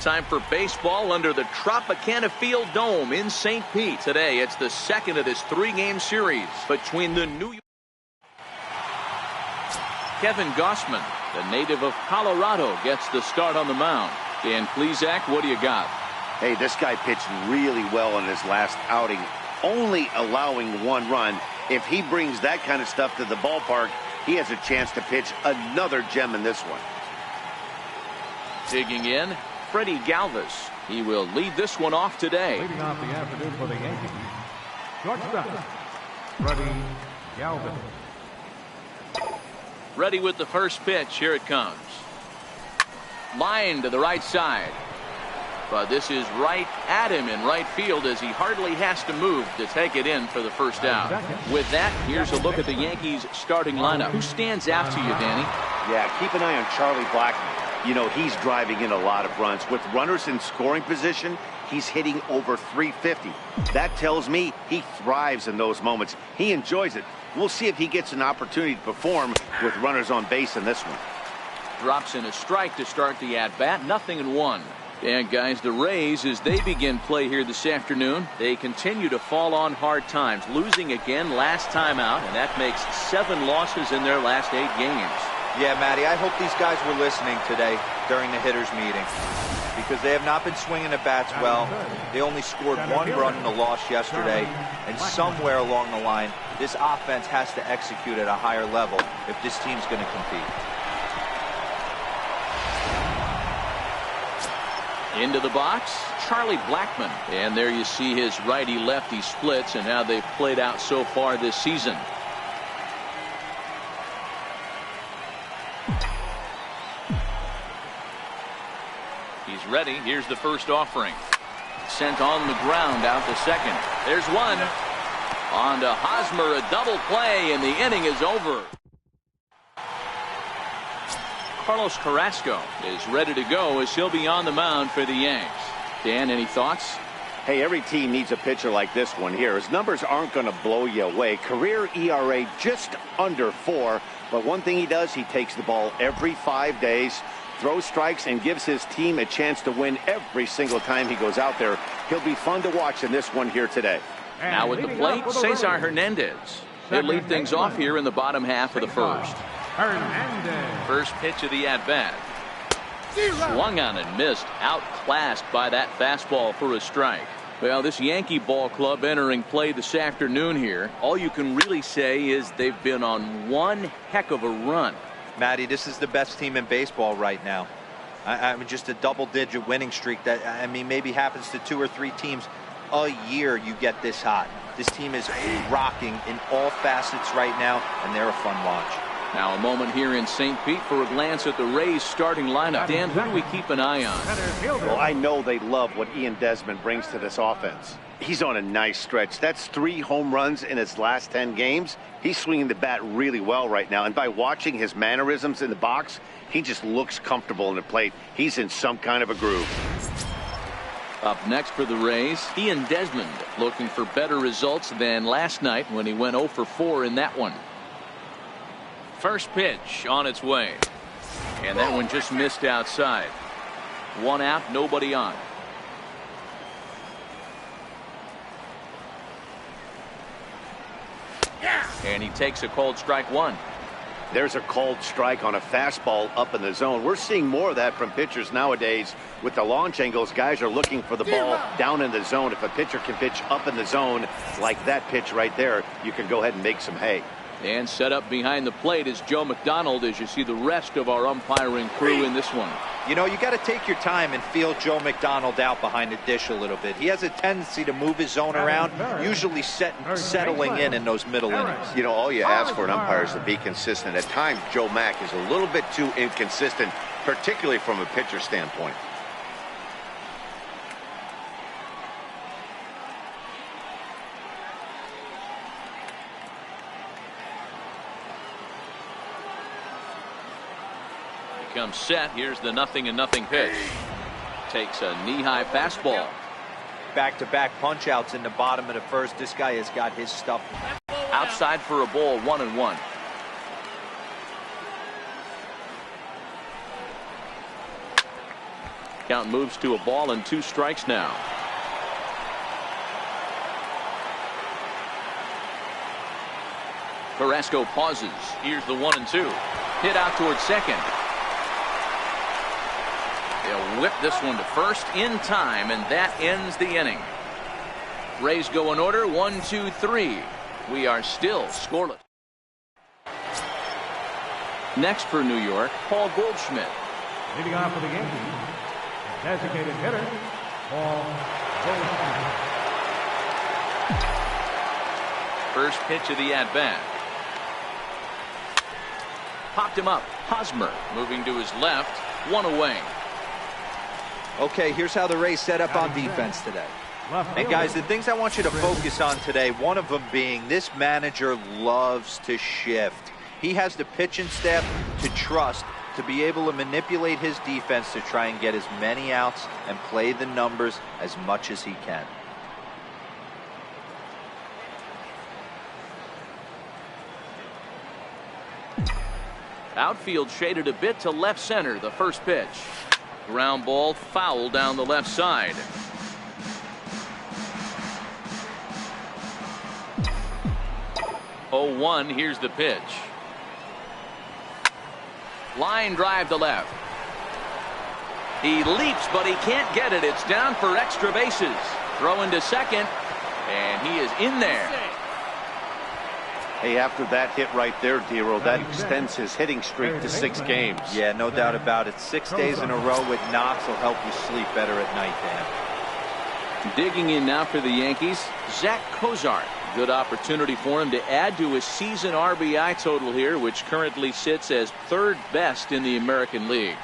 Time for baseball under the Tropicana Field Dome in St. Pete. Today, it's the second of this three-game series between the New York. Kevin Gossman, the native of Colorado, gets the start on the mound. Dan Plesac, what do you got? Hey, this guy pitched really well in his last outing, only allowing one run. If he brings that kind of stuff to the ballpark, he has a chance to pitch another gem in this one. Digging in, Freddie Galvis. He will lead this one off today. Leading off the afternoon for the Yankees, shortstop, Freddie Galvis. Ready with the first pitch. Here it comes. Line to the right side. But this is right at him in right field as he hardly has to move to take it in for the first out. With that, here's a look at the Yankees starting lineup. Who stands out to you, Danny? Yeah, keep an eye on Charlie Blackmon. You know, he's driving in a lot of runs. With runners in scoring position, he's hitting over 350. That tells me he thrives in those moments. He enjoys it. We'll see if he gets an opportunity to perform with runners on base in this one. Drops in a strike to start the at-bat. 0-1. And guys, the Rays, as they begin play here this afternoon, they continue to fall on hard times, losing again last time out, and that makes 7 losses in their last 8 games. Yeah, Matty, I hope these guys were listening today during the hitters meeting, because they have not been swinging the bats well. They only scored 1 run in the loss yesterday, and somewhere along the line, this offense has to execute at a higher level if this team's going to compete. Into the box, Charlie Blackmon. And there you see his righty-lefty splits and how they've played out so far this season. He's ready. Here's the first offering. Sent on the ground out to second. There's one. On to Hosmer, a double play, and the inning is over. Carlos Carrasco is ready to go as he'll be on the mound for the Yanks. Dan, any thoughts? Hey, every team needs a pitcher like this one here. His numbers aren't going to blow you away. Career ERA just under 4. But one thing he does, he takes the ball every 5 days, throws strikes, and gives his team a chance to win every single time he goes out there. He'll be fun to watch in this one here today. Now at the plate, Cesar Hernandez. He'll lead things off here in the bottom half of the first. First pitch of the at-bat. Swung on and missed. Outclassed by that fastball for a strike. Well, this Yankee ball club entering play this afternoon here, all you can really say is they've been on one heck of a run. Matty, this is the best team in baseball right now. I mean, just a double-digit winning streak that, I mean, maybe happens to 2 or 3 teams a year you get this hot. This team is rocking in all facets right now, and they're a fun watch. Now a moment here in St. Pete for a glance at the Rays starting lineup. Dan, who do we keep an eye on? Well, I know they love what Ian Desmond brings to this offense. He's on a nice stretch. That's 3 home runs in his last 10 games. He's swinging the bat really well right now. And by watching his mannerisms in the box, he just looks comfortable in the plate. He's in some kind of a groove. Up next for the Rays, Ian Desmond, looking for better results than last night when he went 0 for 4 in that one. First pitch on its way. And that one just missed outside. 1 out, nobody on. And he takes a called strike 1. There's a called strike on a fastball up in the zone. We're seeing more of that from pitchers nowadays. With the launch angles, guys are looking for the ball down in the zone. If a pitcher can pitch up in the zone like that pitch right there, you can go ahead and make some hay. And set up behind the plate is Joe McDonald as you see the rest of our umpiring crew in this one. You know, you got to take your time and feel Joe McDonald out behind the dish a little bit. He has a tendency to move his zone around, usually settling in those middle innings. You know, all you ask for an umpire is to be consistent. At times, Joe Mack is a little bit too inconsistent, particularly from a pitcher standpoint. Comes set. Here's the 0-0 pitch. Takes a knee-high fastball. Back-to-back punch-outs in the bottom of the first. This guy has got his stuff. Outside for a ball, 1-1. Count moves to a ball and 2 strikes now. Carrasco pauses. Here's the 1-2. Hit out towards second. They'll whip this one to first in time, and that ends the inning. Rays go in order, 1, 2, 3. We are still scoreless. Next for New York, Paul Goldschmidt. Leading off for the Yankees, designated hitter, Paul Goldschmidt. First pitch of the at-bat. Popped him up. Hosmer moving to his left. 1 away. Okay, here's how the Rays set up on defense today. And guys, the things I want you to focus on today, one of them being this manager loves to shift. He has the pitching staff to trust to be able to manipulate his defense to try and get as many outs and play the numbers as much as he can. Outfield shaded a bit to left center. The first pitch. Ground ball foul down the left side. Oh, 1. Here's the pitch. Line drive to left. He leaps, but he can't get it. It's down for extra bases. Throw into second, and he is in there. Hey, after that hit right there, Dero, that extends his hitting streak to 6 games. Yeah, no doubt about it. 6 days in a row with knocks will help you sleep better at night, Dan. Digging in now for the Yankees, Zach Cozart. Good opportunity for him to add to his season RBI total here, which currently sits as 3rd best in the American League.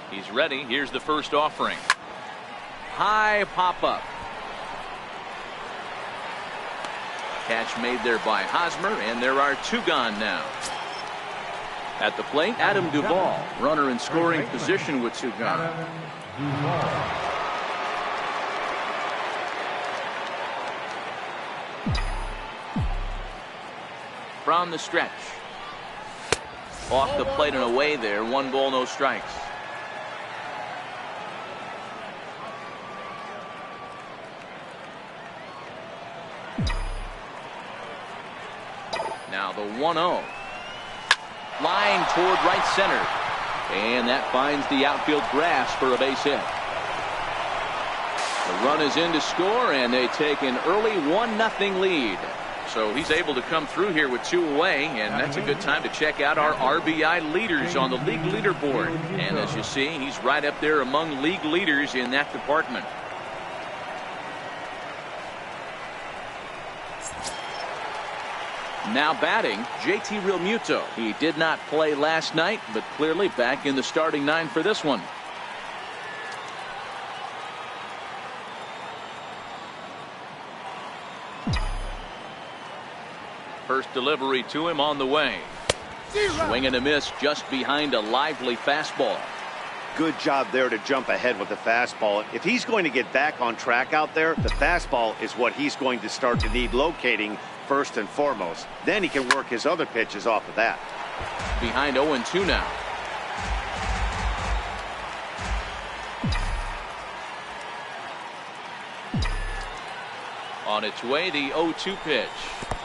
He's ready. Here's the first offering. High pop up. Catch made there by Hosmer, and there are 2 gone now. At the plate, Adam Duvall, runner in scoring position with 2 gone. From the stretch. Off the plate and away there. 1 ball, no strikes. Now the 1-0. Line toward right center. And that finds the outfield grass for a base hit. The run is in to score, and they take an early 1-0 lead. So he's able to come through here with 2 away, and that's a good time to check out our RBI leaders on the league leaderboard. And as you see, he's right up there among league leaders in that department. Now batting, JT Realmuto. He did not play last night, but clearly back in the starting 9 for this one. First delivery to him on the way. Swing and a miss just behind a lively fastball. Good job there to jump ahead with the fastball. If he's going to get back on track out there, the fastball is what he's going to start to need locating first and foremost. Then he can work his other pitches off of that. Behind 0-2 now. On its way, the 0-2 pitch.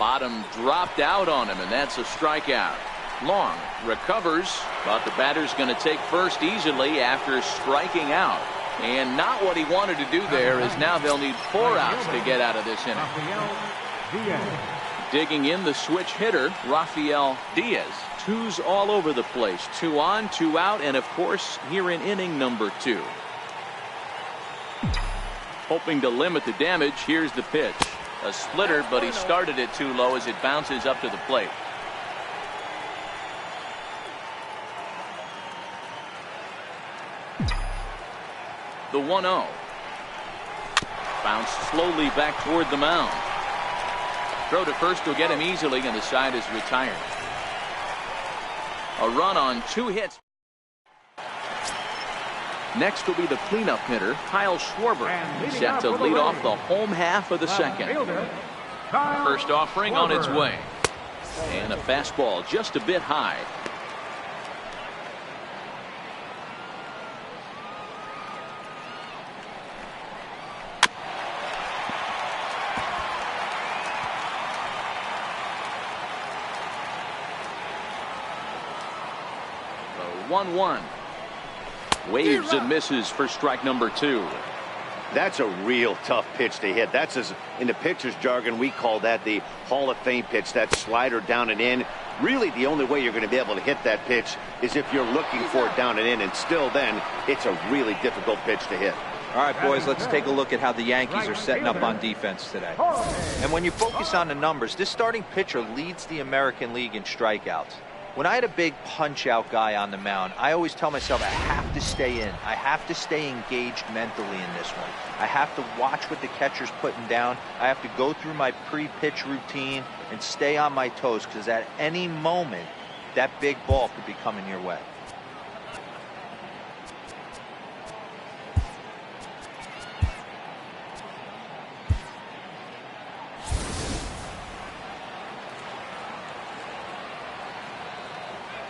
Bottom dropped out on him, and that's a strikeout. Long recovers, but the batter's going to take first easily after striking out. And not what he wanted to do there, is now they'll need 4 outs to get out of this inning. Digging in, the switch hitter, Rafael Diaz. 2s all over the place. 2 on, 2 out, and of course, here in inning number 2. Hoping to limit the damage, here's the pitch. A splitter, but he started it too low as it bounces up to the plate. The 1-0. Bounced slowly back toward the mound. Throw to first will get him easily, and the side is retired. A run on 2 hits. Next will be the cleanup hitter, Kyle Schwarber. Set to lead off the home half of the second. First offering on its way. And a fastball just a bit high. The 1-1. Waves and misses for strike number 2. That's a real tough pitch to hit. That's, as in the pitcher's jargon, we call that the Hall of Fame pitch. That slider down and in. Really, the only way you're going to be able to hit that pitch is if you're looking for it down and in, and still then, it's a really difficult pitch to hit. All right, boys, let's take a look at how the Yankees are setting up on defense today. And when you focus on the numbers, this starting pitcher leads the American League in strikeouts. When I had a big punch-out guy on the mound, I always tell myself I have to stay in. I have to stay engaged mentally in this one. I have to watch what the catcher's putting down. I have to go through my pre-pitch routine and stay on my toes, because at any moment, that big ball could be coming your way.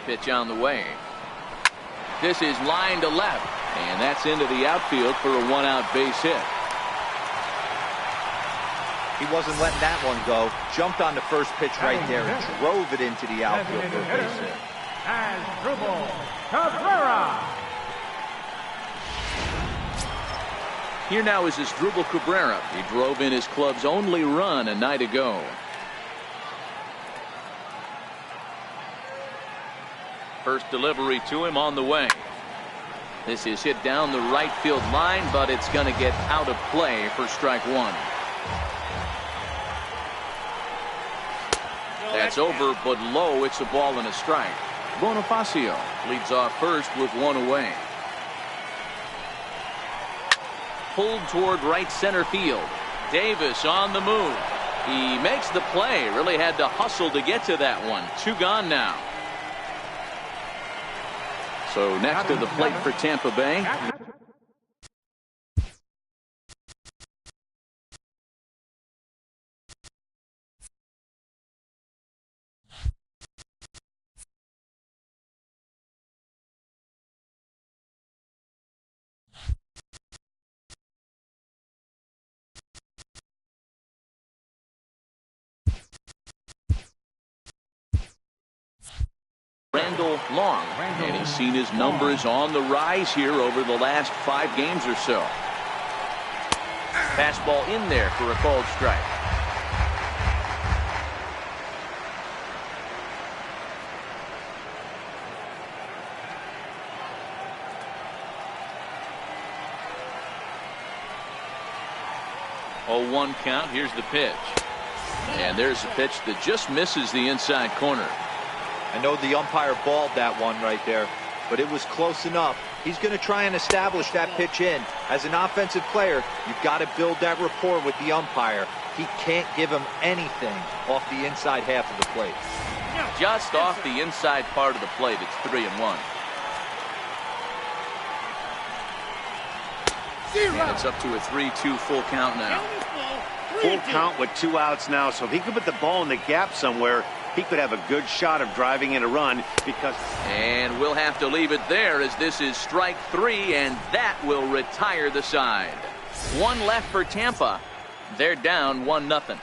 Pitch on the way. This is line to left, and that's into the outfield for a 1-out base hit. He wasn't letting that one go. Jumped on the first pitch right there and drove it into the outfield for a base hit. Asdrubal Cabrera. Here now is Asdrubal Cabrera. He drove in his club's only run a night ago. First delivery to him on the way. This is hit down the right field line, but it's going to get out of play for strike 1. That's over, but low. It's a ball and a strike. Bonifacio leads off first with 1 away. Pulled toward right center field. Davis on the move. He makes the play. Really had to hustle to get to that one. 2 gone now. So next to the plate for Tampa Bay. Long, and he's seen his numbers on the rise here over the last 5 games or so. Fastball in there for a called strike. Oh, 1 count. Here's the pitch, and there's a pitch that just misses the inside corner. I know the umpire balled that one right there, but it was close enough. He's going to try and establish that pitch in. As an offensive player, you've got to build that rapport with the umpire. He can't give him anything off the inside half of the plate. Just off the inside part of the plate. It's 3-1. And it's up to a 3-2 full count now. Full count with 2 outs now, so if he could put the ball in the gap somewhere, he could have a good shot of driving in a run. Because and we'll have to leave it there, as this is strike 3, and that will retire the side. 1 left for Tampa. They're down 1-0.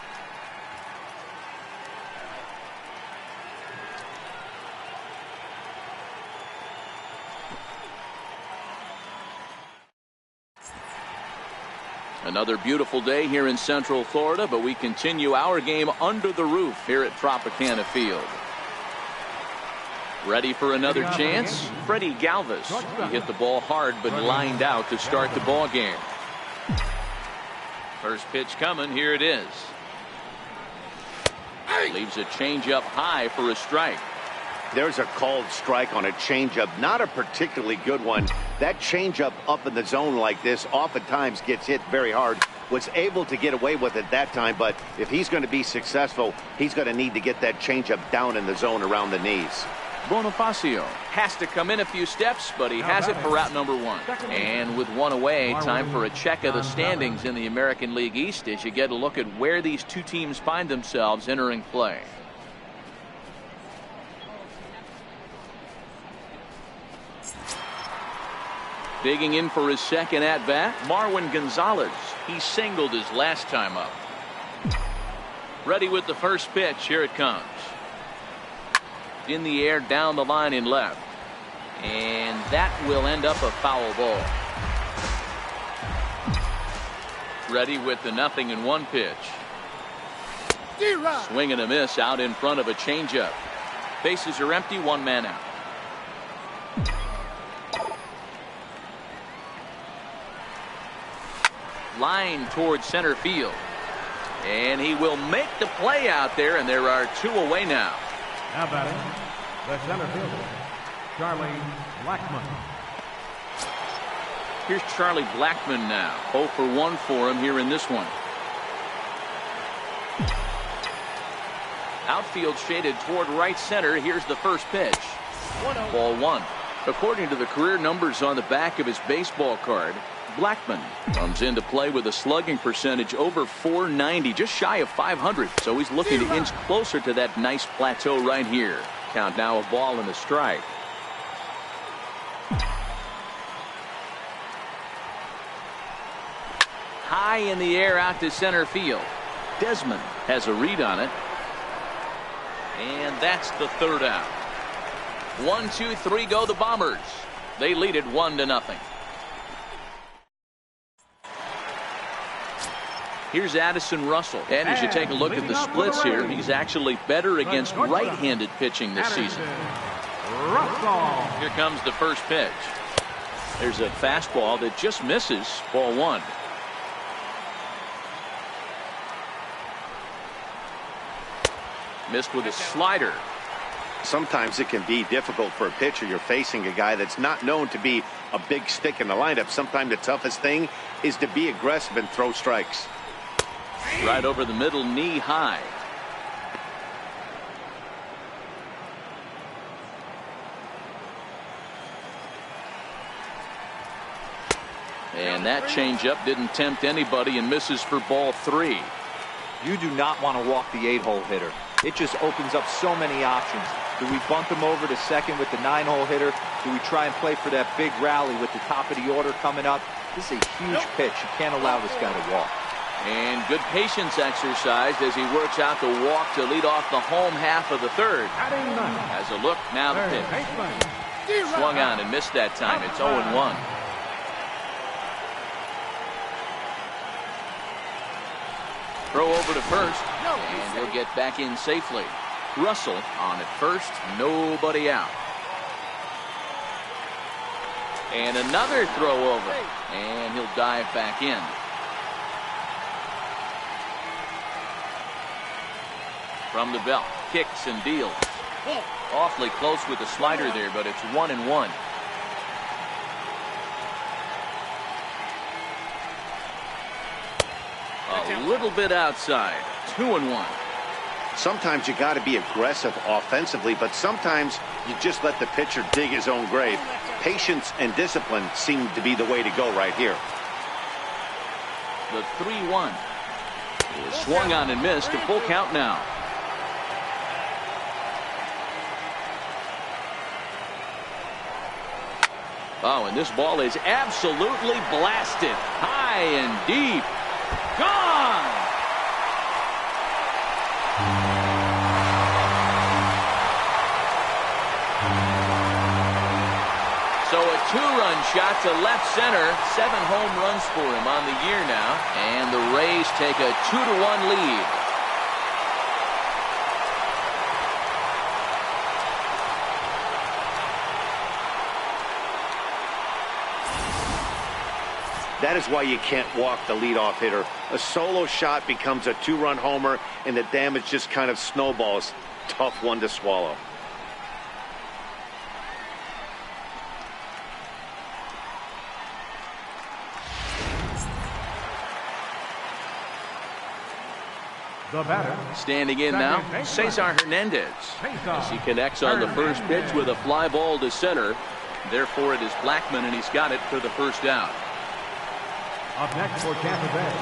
Another beautiful day here in Central Florida, but we continue our game under the roof here at Tropicana Field. Ready for another chance? Freddie Galvis. He hit the ball hard, but lined out to start the ball game. First pitch coming. Here it is. Leaves a changeup high for a strike. There's a called strike on a changeup, not a particularly good one. That changeup up in the zone like this oftentimes gets hit very hard. Was able to get away with it that time, but if he's going to be successful, he's going to need to get that changeup down in the zone around the knees. Bonifacio has to come in a few steps, but he has it for route number 1. And with 1 away, time for a check of the standings in the American League East as you get a look at where these two teams find themselves entering play. Digging in for his second at-bat, Marwin Gonzalez. He singled his last time up. Ready with the first pitch. Here it comes. In the air, down the line in left. And that will end up a foul ball. Ready with the 0-1 pitch. Swing and a miss out in front of a changeup. Bases are empty, 1 man out. Line towards center field. And he will make the play out there, and there are 2 away now. Now batting, the center fielder, Charlie Blackmon. Here's Charlie Blackmon now. 0 for 1 for him here in this one. Outfield shaded toward right center. Here's the first pitch. Ball 1. According to the career numbers on the back of his baseball card, Blackmon comes into play with a slugging percentage over .490, just shy of .500. So he's looking to inch closer to that nice plateau right here. Count now a ball and a strike. High in the air out to center field. Desmond has a read on it. And that's the 3rd out. 1, 2, 3 go the Bombers. They lead it 1-0. Here's Addison Russell. And as you take a look at the splits here, he's actually better against right-handed pitching this season. Here comes the first pitch. There's a fastball that just misses. Ball 1. Missed with a slider. Sometimes it can be difficult for a pitcher. You're facing a guy that's not known to be a big stick in the lineup. Sometimes the toughest thing is to be aggressive and throw strikes. Right over the middle, knee high. And that changeup didn't tempt anybody and misses for ball 3. You do not want to walk the 8-hole hitter. It just opens up so many options. Do we bunt him over to second with the 9-hole hitter? Do we try and play for that big rally with the top of the order coming up? This is a huge pitch. You can't allow this guy to walk. And good patience exercised as he works out the walk to lead off the home half of the 3rd. Has a look, now the pitch. Swung on and missed that time. It's 0-1. Throw over to first, and he'll get back in safely. Russell on at first, nobody out. And another throw over, and he'll dive back in. From the belt, kicks and deals. Awfully close with the slider there, but it's 1-1. A little bit outside. 2-1. Sometimes you got to be aggressive offensively, but sometimes you just let the pitcher dig his own grave. Patience and discipline seem to be the way to go right here. The 3-1 is swung on and missed. A full count now. Oh, and this ball is absolutely blasted. High and deep. Gone! So a 2-run shot to left center. 7 home runs for him on the year now. And the Rays take a 2-1 lead. That is why you can't walk the leadoff hitter. A solo shot becomes a 2-run homer, and the damage just kind of snowballs. Tough one to swallow. The batter. Standing in now, Cesar Hernandez. As he connects on the first pitch with a fly ball to center. Therefore, it is Blackmon, and he's got it for the first down. Up next for Tampa Bay.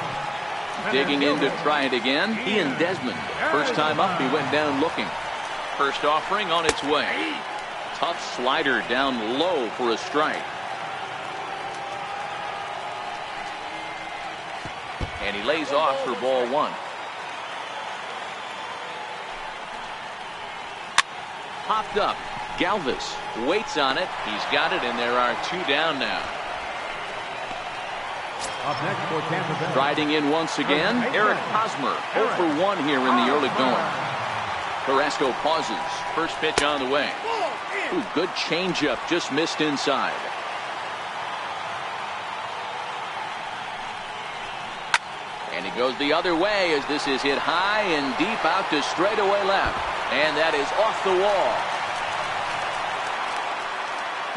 Digging in to try it again, Ian Desmond. First time up, he went down looking. First offering on its way. Tough slider down low for a strike. And he lays off for ball one. Popped up. Galvis waits on it. He's got it, and there are two down now. Up next for Tampa Bay. Striding in once again, Eric Hosmer. 0 for 1 here in the early going. Carrasco pauses. First pitch on the way. Ooh, good changeup, just missed inside. And he goes the other way as this is hit high and deep out to straightaway left. And that is off the wall.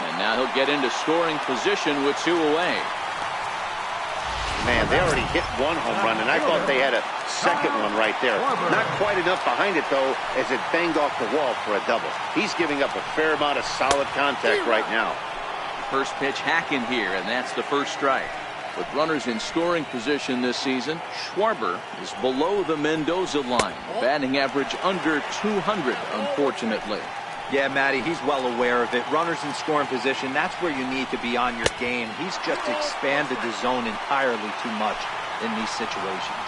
And now he'll get into scoring position with 2 away. Man, they already hit one home run, and I thought they had a second one right there. Not quite enough behind it, though, as it banged off the wall for a double. He's giving up a fair amount of solid contact right now. First pitch hacking here, and that's the first strike. With runners in scoring position this season, Schwarber is below the Mendoza line. Batting average under 200, unfortunately. Yeah, Matty, he's well aware of it. Runners in scoring position, that's where you need to be on your game. He's just expanded the zone entirely too much in these situations.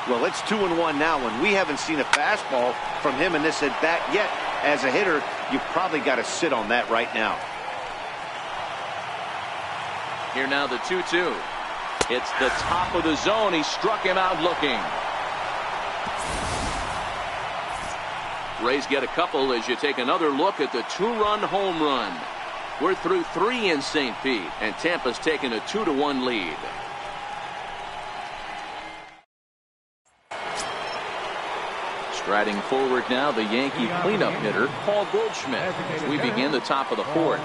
Well, it's 2-1 now, and we haven't seen a fastball from him in this at-bat yet. As a hitter, you've probably got to sit on that right now. Here now the 2-2. It's the top of the zone. He struck him out looking. Rays get a couple as you take another look at the 2-run home run. We're through 3 in St. Pete, and Tampa's taken a 2-1 lead. Striding forward now, the Yankee cleanup hitter, Paul Goldschmidt, as we begin the top of the 4th.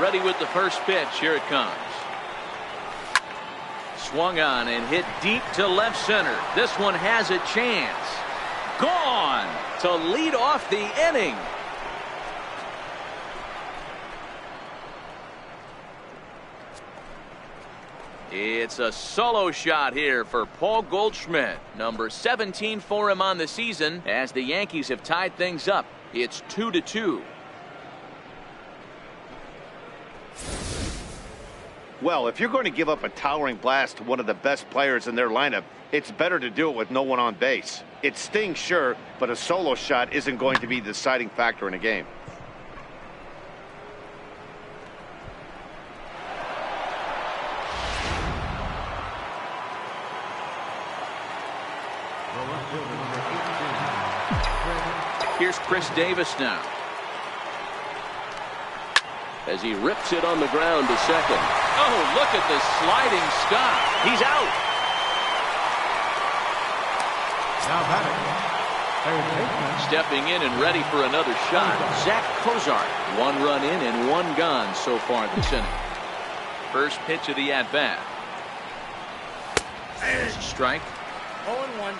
Ready with the first pitch. Here it comes. Swung on and hit deep to left center. This one has a chance. Gone to lead off the inning. It's a solo shot here for Paul Goldschmidt. Number 17 for him on the season as the Yankees have tied things up. It's 2-2. Well, if you're going to give up a towering blast to one of the best players in their lineup, it's better to do it with no one on base. It stings, sure, but a solo shot isn't going to be the deciding factor in a game. Here's Chris Davis now, as he rips it on the ground to second. Oh, look at the sliding stop. He's out. Now batting. Stepping in and ready for another shot, Zach Cozart. 1 run in and 1 gone so far this inning. First pitch of the at-bat. There's a strike. 0-1.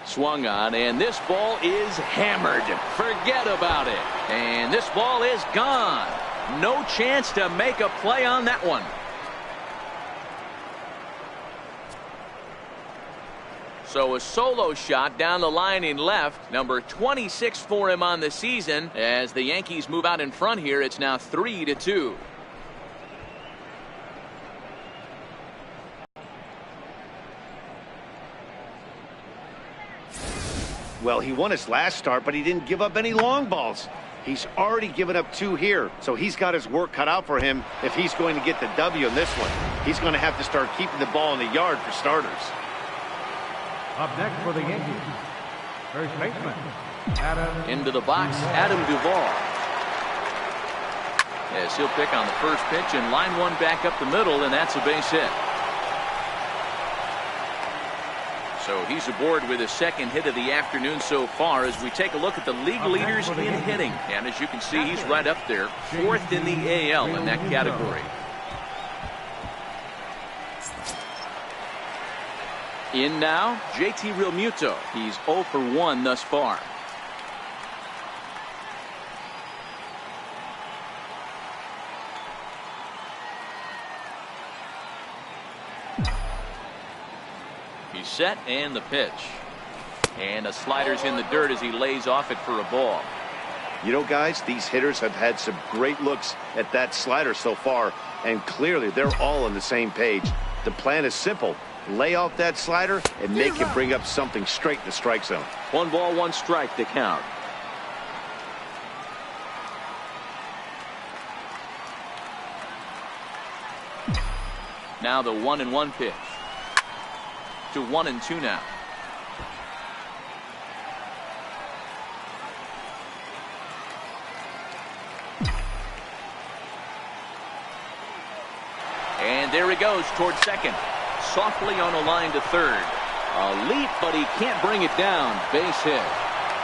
Swung on, and this ball is hammered. Forget about it. And this ball is gone. No chance to make a play on that one. So a solo shot down the line in left. Number 26 for him on the season. As the Yankees move out in front here, it's now 3-2. Well, he won his last start, but he didn't give up any long balls. He's already given up 2 here, so he's got his work cut out for him if he's going to get the W in this one. He's going to have to start keeping the ball in the yard for starters. Up next for the Yankees, first baseman, Adam. Into the box, Adam Duvall. As he'll pick on the first pitch and line one back up the middle, and that's a base hit. So he's aboard with his second hit of the afternoon so far as we take a look at the league leaders in hitting. And as you can see, he's right up there, 4th in the AL in that category. In now, JT Realmuto. He's 0 for 1 thus far. He's set, and the pitch. And a slider's in the dirt as he lays off it for a ball. You know, guys, these hitters have had some great looks at that slider so far, and clearly they're all on the same page. The plan is simple. Lay off that slider and make him bring up something straight in the strike zone. 1 ball, 1 strike to count. Now the 1-1 pitch. To 1-2 now. And there he goes toward second. Softly on a line to third. A leap, but he can't bring it down. Base hit.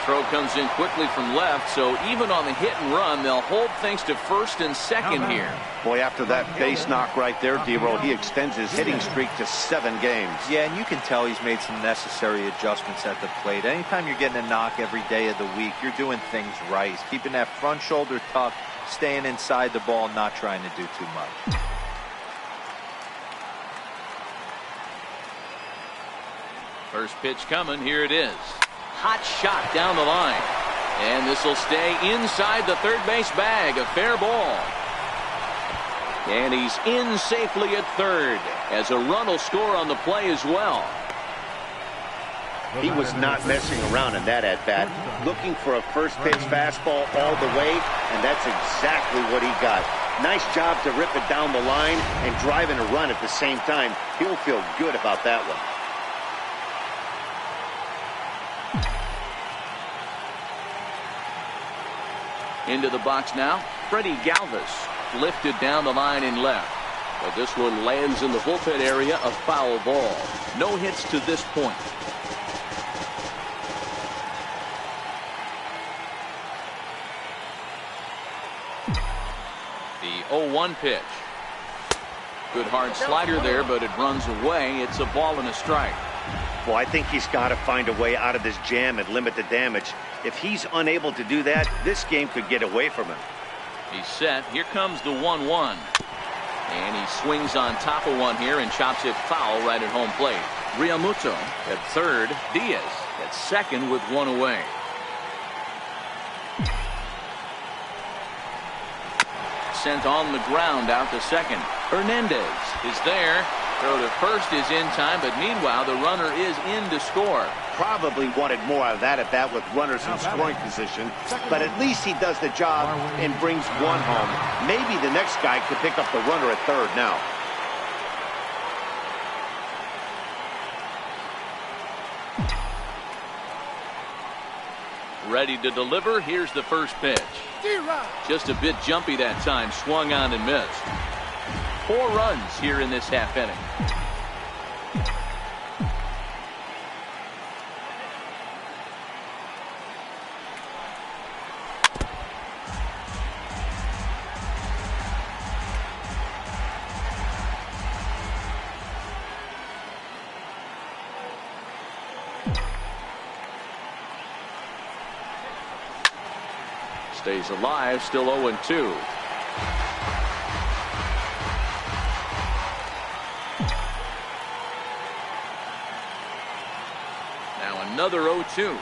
Throw comes in quickly from left, so even on the hit and run, they'll hold things to first and second here. Boy, after that base knock right there, D-Roll, he extends his hitting streak to 7 games. Yeah, and you can tell he's made some necessary adjustments at the plate. Anytime you're getting a knock every day of the week, you're doing things right. He's keeping that front shoulder tucked, staying inside the ball, not trying to do too much. First pitch coming. Here it is. Hot shot down the line. And this will stay inside the third base bag. A fair ball. And he's in safely at third as a run will score on the play as well. He was not messing around in that at-bat. Looking for a first-base fastball all the way, and that's exactly what he got. Nice job to rip it down the line and drive in a run at the same time. He'll feel good about that one. Into the box now, Freddie Galvis lifted down the line in left. But this one lands in the bullpen area, a foul ball. No hits to this point. The 0-1 pitch. Good hard slider there, but it runs away. It's a ball and a strike. Well, I think he's got to find a way out of this jam and limit the damage. If he's unable to do that, this game could get away from him. He's set. Here comes the 1-1. And he swings on top of one here and chops it foul right at home plate. Realmuto at third. Diaz at second with one away. Sent on the ground out to second. Hernandez is there. Throw to first is in time, but meanwhile the runner is in to score. Probably wanted more out of that at bat with runners in scoring position, but at least he does the job and brings one home. Maybe the next guy could pick up the runner at third now. Ready to deliver. Here's the first pitch. Just a bit jumpy that time. Swung on and missed. 4 runs here in this half inning. Stays alive, still 0-2. Now another 0-2.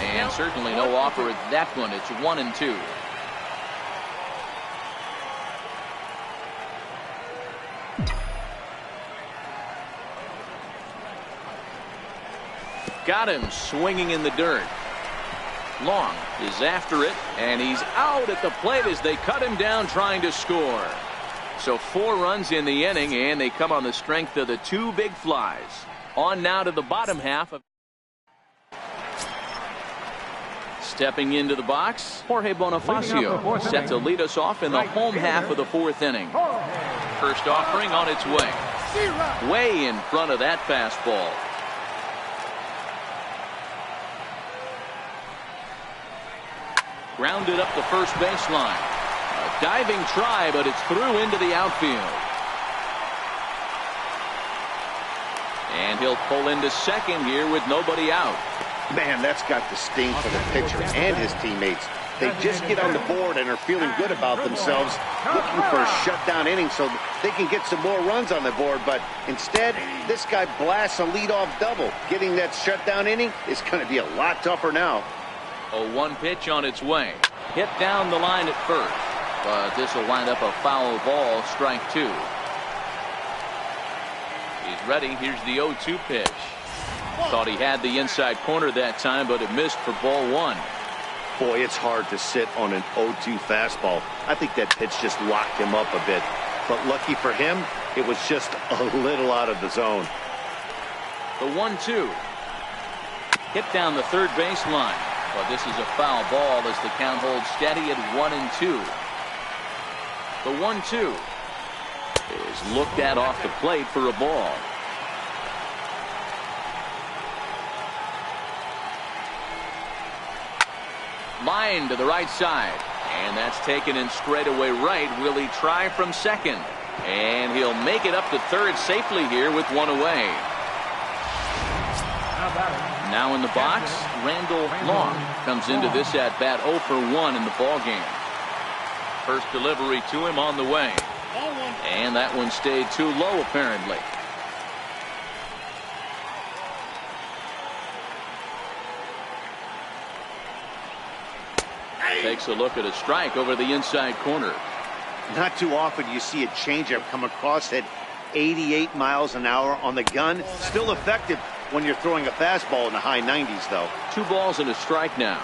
And certainly no offer at that one. It's 1-2. Got him swinging in the dirt. Long is after it, and he's out at the plate as they cut him down trying to score. So 4 runs in the inning, and they come on the strength of the 2 big flies. On now to the bottom half of. Stepping into the box, Jorge Bonifacio set to lead us off in the home half of the 4th inning. First offering on its way. Way in front of that fastball. Grounded up the first baseline. A diving try, but it's through into the outfield. And he'll pull into second here with nobody out. Man, that's got the sting for the pitcher and his teammates. They just get on the board and are feeling good about themselves, looking for a shutdown inning so they can get some more runs on the board. But instead, this guy blasts a leadoff double. Getting that shutdown inning is going to be a lot tougher now. A 1 pitch on its way. Hit down the line at first, but this will wind up a foul ball, strike 2. He's ready. Here's the 0-2 pitch. Thought he had the inside corner that time, but it missed for ball 1. Boy, it's hard to sit on an 0-2 fastball. I think that pitch just locked him up a bit. But lucky for him, it was just a little out of the zone. The 1-2. Hit down the third baseline. But this is a foul ball as the count holds steady at 1-2. The 1-2 is looked at off the plate for a ball. Line to the right side, and that's taken in straightaway right. Will he try from second? And he'll make it up to third safely here with 1 away. Now in the box, Randall Long comes into this at bat 0 for 1 in the ball game. First delivery to him on the way, and that one stayed too low apparently. Takes a look at a strike over the inside corner. Not too often you see a changeup come across at 88 miles an hour on the gun. Still effective when you're throwing a fastball in the high 90s, though. 2 balls and a strike now.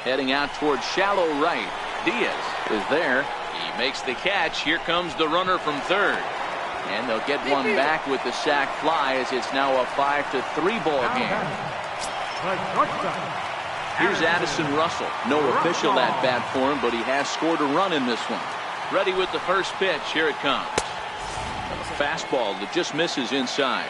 Heading out towards shallow right. Diaz is there. He makes the catch. Here comes the runner from third. And they'll get one back with the sac fly as it's now a 5-3 ball game. Here's Addison Russell. No official at bat for him, but he has scored a run in this one. Ready with the first pitch. Here it comes. A fastball that just misses inside.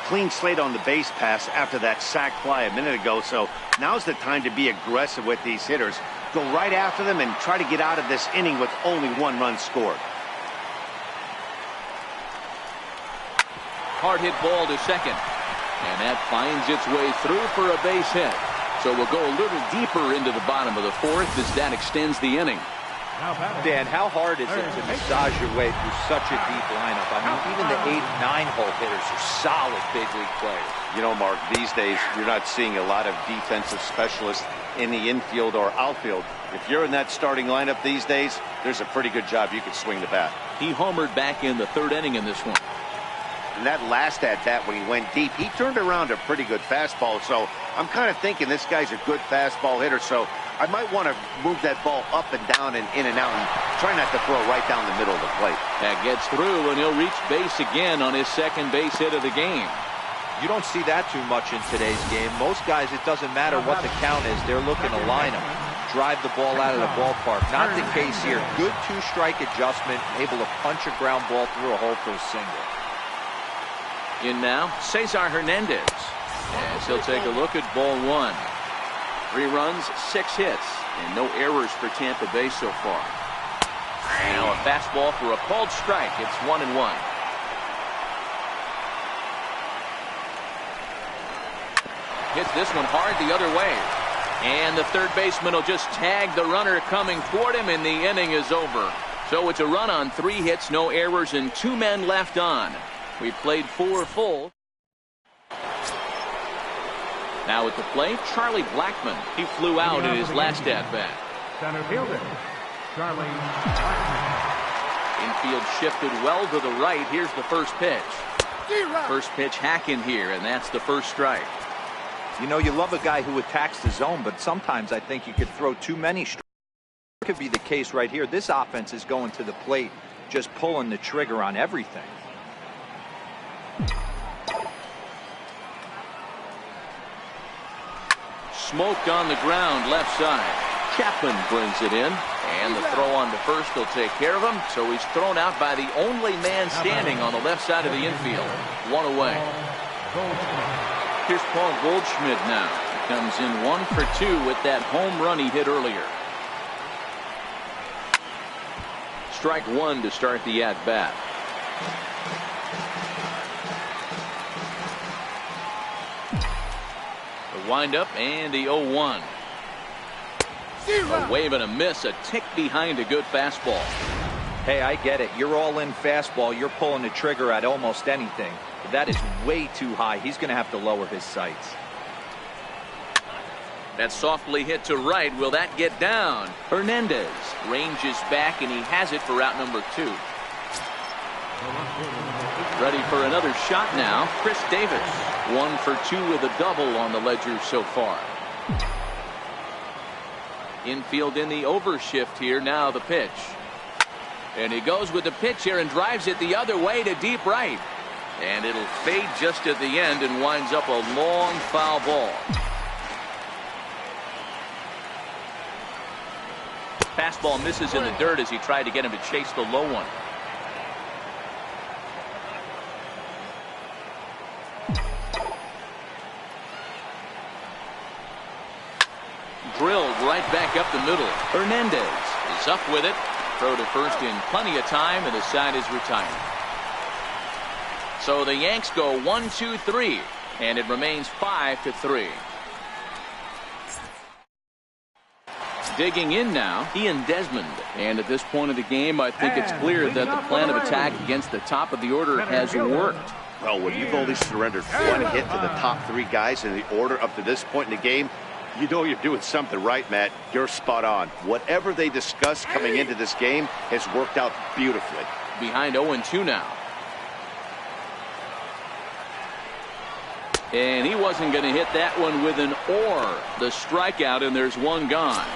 Clean slate on the base pass after that sac fly a minute ago, so now's the time to be aggressive with these hitters. Go right after them and try to get out of this inning with only 1 run scored. Hard hit ball to second. And that finds its way through for a base hit. So we'll go a little deeper into the bottom of the 4th as that extends the inning. Dan, how hard is it to massage your way through such a deep lineup? I mean, even the 8 and 9 hole hitters are solid big league players. You know, Mark, these days you're not seeing a lot of defensive specialists in the infield or outfield. If you're in that starting lineup these days, there's a pretty good job you could swing the bat. He homered back in the 3rd inning in this one. And that last at bat when he went deep, he turned around a pretty good fastball. So I'm kind of thinking this guy's a good fastball hitter. So I might want to move that ball up and down and in and out and try not to throw right down the middle of the plate. That gets through, and he'll reach base again on his 2nd base hit of the game. You don't see that too much in today's game. Most guys, it doesn't matter what the count is. They're looking to line him, drive the ball out of the ballpark. Not the case here. Good 2-strike adjustment, able to punch a ground ball through a hole for a single. In now, Cesar Hernandez, as he'll take a look at ball 1. 3 runs, 6 hits, and no errors for Tampa Bay so far. Now a fastball for a called strike. It's 1-1. Hits this one hard the other way. And the third baseman will just tag the runner coming toward him, and the inning is over. So it's a run on 3 hits, no errors, and 2 men left on. We played 4 full. Now at the plate, Charlie Blackmon. He flew out in his last at-bat. Center fielder, Charlie Blackmon. Infield shifted well to the right. Here's the first pitch. First pitch hacking here, and that's the first strike. You know, you love a guy who attacks the zone, but sometimes I think you could throw too many strikes. Could be the case right here. This offense is going to the plate, just pulling the trigger on everything. Smoked on the ground left side. Chapman brings it in, and the throw on to first will take care of him. So he's thrown out by the only man standing on the left side of the infield. 1 away. Here's Paul Goldschmidt now. Comes in 1 for 2 with that home run he hit earlier. Strike one to start the at bat. The windup and the 0-1. A wave and a miss, a tick behind a good fastball. Hey, I get it. You're all in fastball. You're pulling the trigger at almost anything. But that is way too high. He's going to have to lower his sights. That softly hit to right. Will that get down? Hernandez ranges back, and he has it for out number 2. Ready for another shot now. Chris Davis. 1 for 2 with a double on the ledger so far. Infield in the overshift here. Now the pitch. And he goes with the pitch here and drives it the other way to deep right. And it'll fade just at the end and winds up a long foul ball. Fastball misses in the dirt as he tried to get him to chase the low one. Drilled right back up the middle. Hernandez is up with it. Throw to first in plenty of time, and the side is retired. So the Yanks go 1-2-3, and it remains 5-3. Digging in now, Ian Desmond. And at this point of the game, I think it's clear that the plan of attack against the top of the order has worked. Well, when you've only surrendered one hit to the top 3 guys in the order up to this point in the game, you know you're doing something right, Matt. You're spot on. Whatever they discussed coming into this game has worked out beautifully. Behind 0-2 now. And he wasn't going to hit that one with an or. The strikeout, and there's one gone.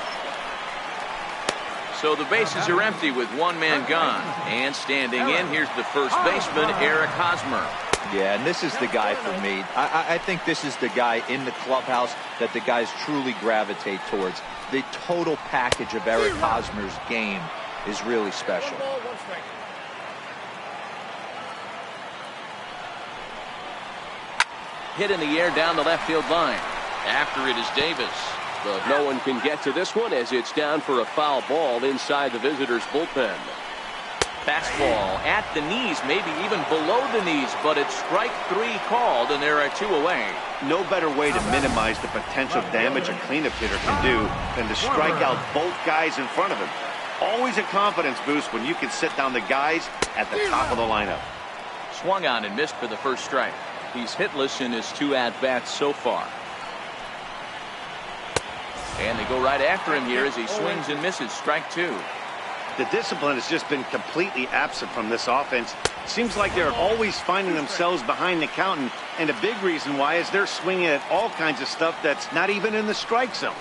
So the bases are empty with one man gone. And standing in, here's the first baseman, Eric Hosmer. Yeah, and this is the guy for me. I think this is the guy in the clubhouse that the guys truly gravitate towards. The total package of Eric Hosmer's game is really special. Hit in the air down the left field line. After it is Davis. But no one can get to this one as it's down for a foul ball inside the visitors' bullpen. Fastball at the knees, maybe even below the knees, but it's strike 3 called, and there are 2 away. No better way to minimize the potential damage a cleanup hitter can do than to strike out both guys in front of him. Always a confidence boost when you can sit down the guys at the top of the lineup. Swung on and missed for the first strike. He's hitless in his 2 at-bats so far. And they go right after him here as he swings and misses. Strike 2. The discipline has just been completely absent from this offense. Seems like they're always finding themselves behind the count, and a big reason why is they're swinging at all kinds of stuff that's not even in the strike zone.